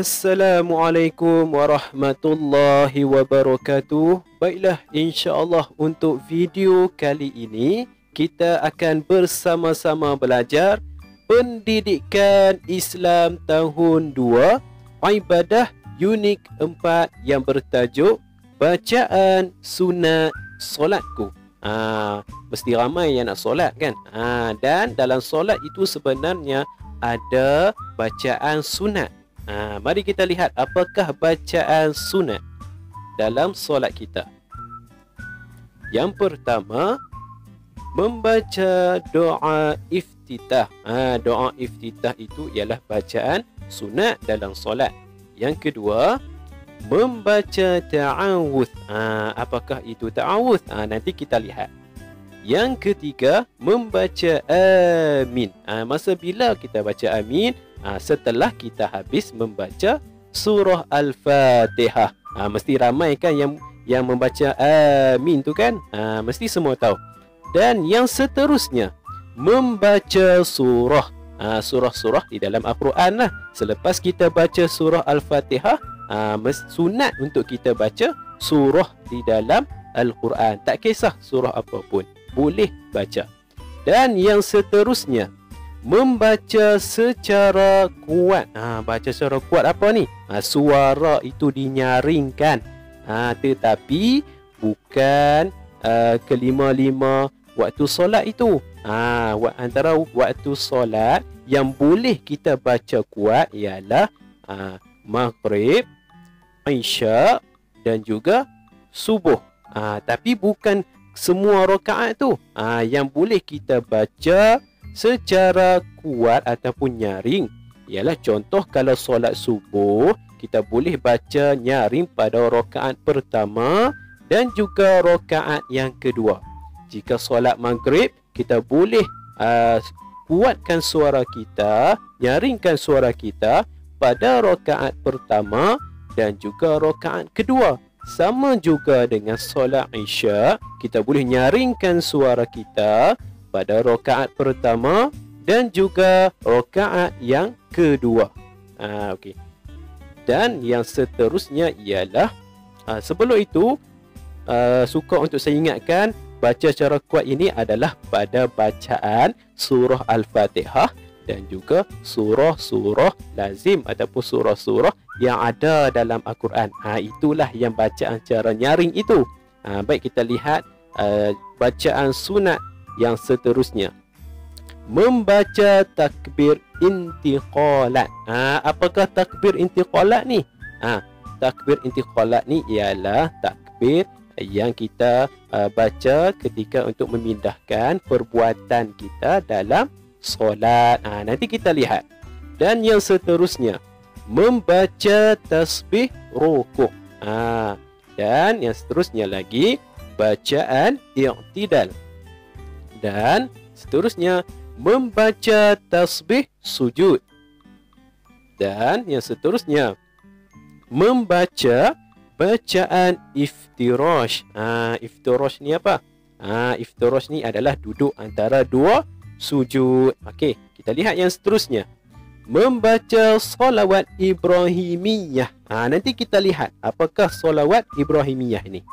Assalamualaikum warahmatullahi wabarakatuh. Baiklah, insya-Allah untuk video kali ini kita akan bersama-sama belajar Pendidikan Islam tahun 2, Ibadah Unit 4 yang bertajuk Bacaan Sunat Solatku. Mesti ramai yang nak solat kan? Dan dalam solat itu sebenarnya ada bacaan sunat. Mari kita lihat apakah bacaan sunat dalam solat kita. Yang pertama, membaca doa iftitah. Doa iftitah itu ialah bacaan sunat dalam solat. Yang kedua, membaca ta'awudz. Apakah itu ta'awudz? Nanti kita lihat. Yang ketiga, membaca amin. Masa bila kita baca amin? Setelah kita habis membaca surah Al-Fatihah. Mesti ramai kan yang membaca amin tu kan? Mesti semua tahu. Dan yang seterusnya, membaca surah. Surah-surah di dalam Al-Quran lah. Selepas kita baca surah Al-Fatihah, sunat untuk kita baca surah di dalam Al-Quran. Tak kisah surah apapun, boleh baca. Dan yang seterusnya, membaca secara kuat. Baca secara kuat apa ni? Suara itu dinyaringkan. Tetapi bukan kelima-lima waktu solat itu. Antara waktu solat yang boleh kita baca kuat ialah Maghrib, Isya dan juga Subuh. Tapi bukan semua rakaat tu. Yang boleh kita baca secara kuat ataupun nyaring ialah contoh kalau solat subuh, kita boleh baca nyaring pada rakaat pertama dan juga rakaat yang kedua. Jika solat maghrib, kita boleh kuatkan suara kita, nyaringkan suara kita pada rakaat pertama dan juga rakaat kedua. Sama juga dengan solat isya, kita boleh nyaringkan suara kita pada rakaat pertama dan juga rakaat yang kedua. Okey. Dan yang seterusnya ialah sebelum itu suka untuk saya ingatkan, baca secara kuat ini adalah pada bacaan surah Al-Fatihah dan juga surah-surah lazim ataupun surah-surah yang ada dalam Al-Quran. Itulah yang bacaan secara nyaring itu. Baik, kita lihat bacaan sunat yang seterusnya. Membaca takbir intiqalat. Apakah takbir intiqalat ni? Takbir intiqalat ni ialah takbir yang kita baca ketika untuk memindahkan perbuatan kita dalam solat. Nanti kita lihat. Dan yang seterusnya, membaca tasbih rukuk. Dan yang seterusnya lagi, bacaan i'tidal. Dan seterusnya, membaca tasbih sujud. Dan yang seterusnya, membaca bacaan iftirash. Iftirash ni apa? Iftirash ni adalah duduk antara dua sujud. Okey, kita lihat yang seterusnya. Membaca solawat Ibrahimiyah. Nanti kita lihat apakah solawat Ibrahimiyah ini.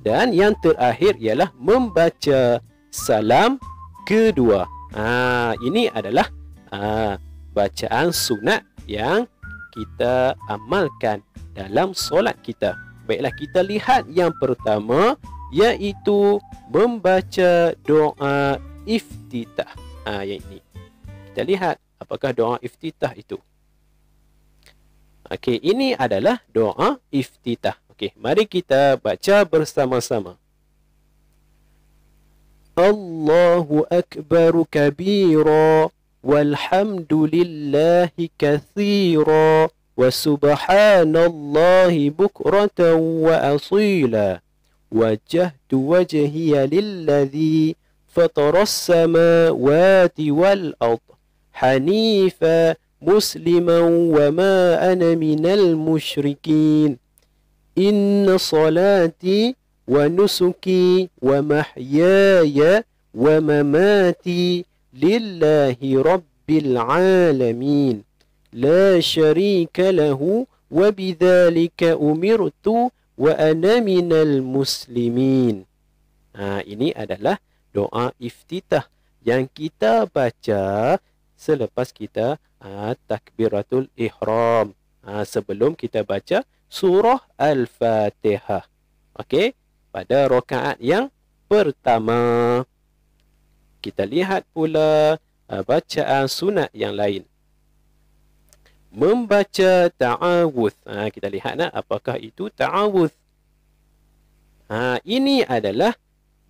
Dan yang terakhir ialah membaca salam kedua. Ini adalah bacaan sunat yang kita amalkan dalam solat kita. Baiklah, kita lihat yang pertama, iaitu membaca doa iftitah. Yang ini. Kita lihat apakah doa iftitah itu. Okey, ini adalah doa iftitah. Okey, mari kita baca bersama-sama. Allahu akbar kabira walhamdulillahi katsira wa subhanallahi bukratan wa asila. Wajjahtu wajhiya lilladzi fataras samawati wal ard hanifa musliman wa ma ana minal musyrikin. Inna salati wa nusuki wa mahyaya wa mamati lillahi rabbil alamin. لا شريك له وبذلك أمرت وأنا من المسلمين. Ini adalah doa iftitah yang kita baca selepas kita takbiratul ihram, sebelum kita baca surah Al-Fatihah. Okey, pada rakaat yang pertama. Kita lihat pula bacaan sunat yang lain. Membaca ta'awudz. Kita lihat apakah itu ta'awudz. Ini adalah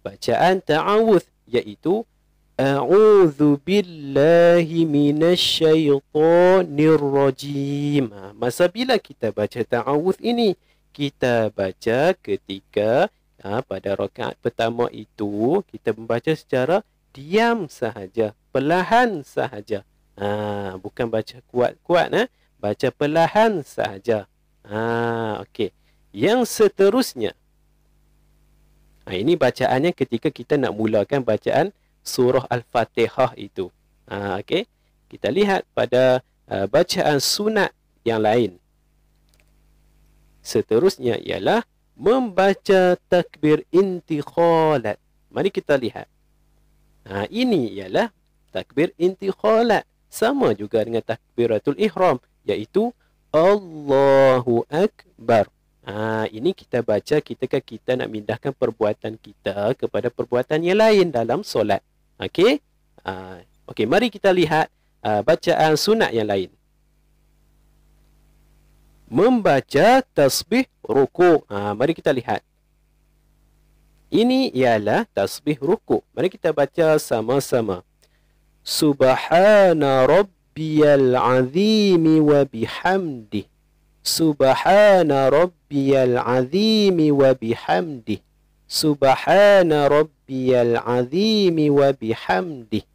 bacaan ta'awudz, iaitu A'udzu billahi minasyaitonir rajim. Masa bila kita baca ta'awudz ini, kita baca ketika pada rakaat pertama itu kita membaca secara diam sahaja, perlahan sahaja. Bukan baca kuat-kuat, baca perlahan sahaja. Okey. Yang seterusnya, ini bacaannya ketika kita nak mulakan bacaan surah Al-Fatihah itu. Okey. Kita lihat pada bacaan sunat yang lain. Seterusnya ialah membaca takbir intikhalat. Mari kita lihat. Ini ialah takbir intikhalat. Sama juga dengan takbiratul ihram, iaitu Allahu Akbar. Ini kita baca ketika kita nak mindahkan perbuatan kita kepada perbuatan yang lain dalam solat. Okey? Okey, mari kita lihat bacaan sunat yang lain. Membaca tasbih rukuk. Mari kita lihat. Ini ialah tasbih rukuk. Mari kita baca sama-sama. Subhana rabbiyal azimi wa bihamdih. Subhana rabbiyal azimi wa bihamdih. Subhana rabbiyal azimi wa bihamdih.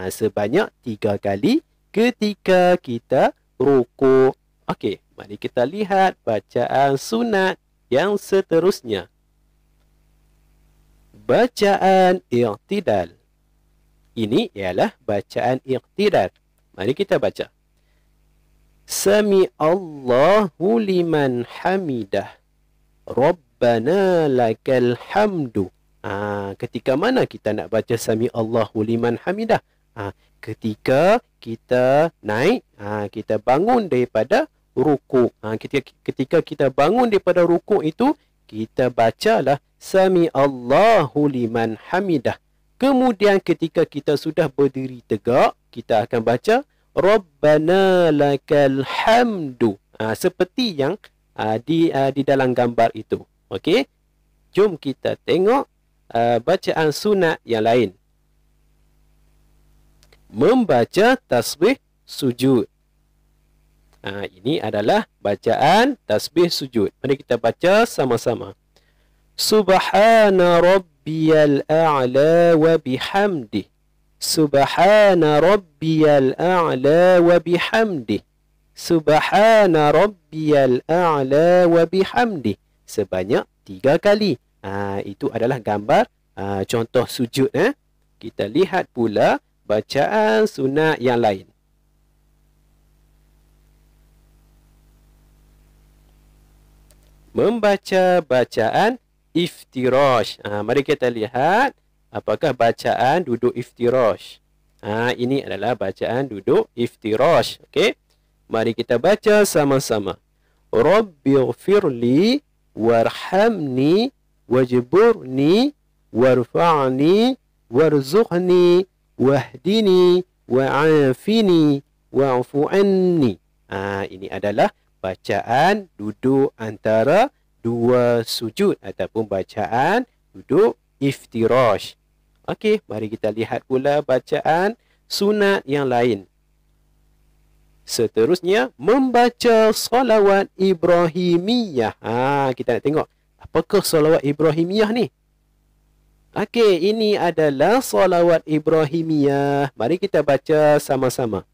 Sebanyak 3 kali ketika kita rukuk. Okey, mari kita lihat bacaan sunat yang seterusnya. Bacaan i'tidal. Ini ialah bacaan i'tidal. Mari kita baca. Sami Allahu liman hamidah. Rabbana lakal hamdu. Ketika mana kita nak baca Sami Allahu liman hamidah? Ketika kita naik, kita bangun daripada rukuk. Ketika kita bangun daripada rukuk itu, kita bacalah Sami Allahu liman hamidah. Kemudian ketika kita sudah berdiri tegak, kita akan baca Rabbana lakal hamdu. Seperti yang di dalam gambar itu. Okey? Jom kita tengok bacaan sunat yang lain. Membaca tasbih sujud. Ini adalah bacaan tasbih sujud. Mari kita baca sama-sama. Subhana rabbiyal a'la wa bihamdih. Subhana rabbiyal a'la wa bihamdih. Subhana rabbiyal a'la wa bihamdih. Sebanyak 3 kali. Itu adalah gambar contoh sujud. Kita lihat pula bacaan sunat yang lain. Membaca bacaan iftirash. Mari kita lihat apakah bacaan duduk iftirash. Ini adalah bacaan duduk iftirash. Okey. Mari kita baca sama-sama. Rabbighfirli warhamni wajburni warfa'ni warzuqni wahdini wa'afini wa'fu anni. Ini adalah bacaan duduk antara 2 sujud ataupun bacaan duduk iftirash. Okey, mari kita lihat pula bacaan sunat yang lain. Seterusnya, membaca salawat Ibrahimiyah. Kita nak tengok apakah salawat Ibrahimiyah ni. Okey, ini adalah salawat Ibrahimiyah. Mari kita baca sama-sama.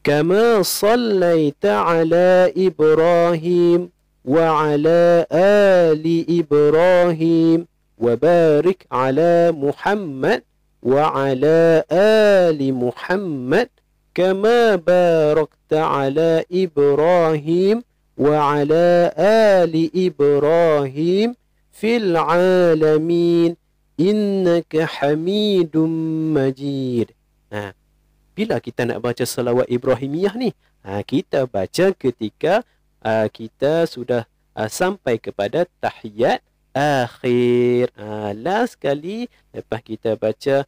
Kama sallaita ala Ibrahim wa ala ali Ibrahim wa barik ala Muhammad wa ala ali Muhammad كما باركت على إبراهيم وعلى آل إبراهيم في العالمين إنك حميد مجيد. Bila kita nak baca salawat Ibrahimiyah ni, kita baca ketika kita sudah sampai kepada tahiyat akhir. Last kali lepas kita baca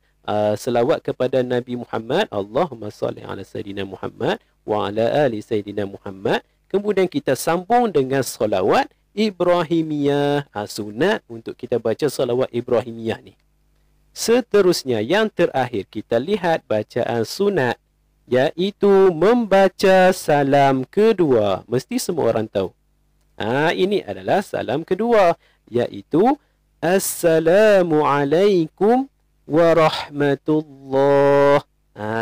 selawat kepada Nabi Muhammad, Allahumma salli ala Sayyidina Muhammad wa ala ali Sayyidina Muhammad. Kemudian kita sambung dengan salawat Ibrahimiyah. Sunat untuk kita baca salawat Ibrahimiyah ni. Seterusnya yang terakhir kita lihat bacaan sunat, iaitu membaca salam kedua. Mesti semua orang tahu. Ini adalah salam kedua, iaitu Assalamualaikum warahmatullah.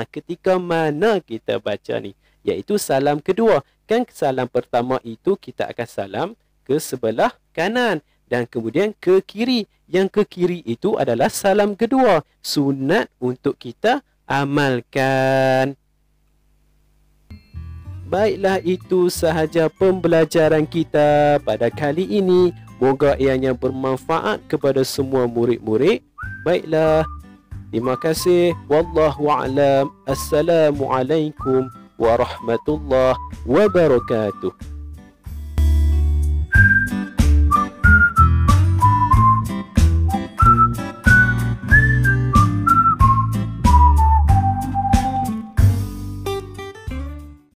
Ketika mana kita baca ni, iaitu salam kedua. Kan salam pertama itu kita akan salam ke sebelah kanan dan kemudian ke kiri. Yang ke kiri itu adalah salam kedua. Sunat untuk kita amalkan. Baiklah, itu sahaja pembelajaran kita pada kali ini. Moga ianya bermanfaat kepada semua murid-murid. Baiklah, terima kasih. Wallahu a'lam. Assalamualaikum warahmatullahi wabarakatuh.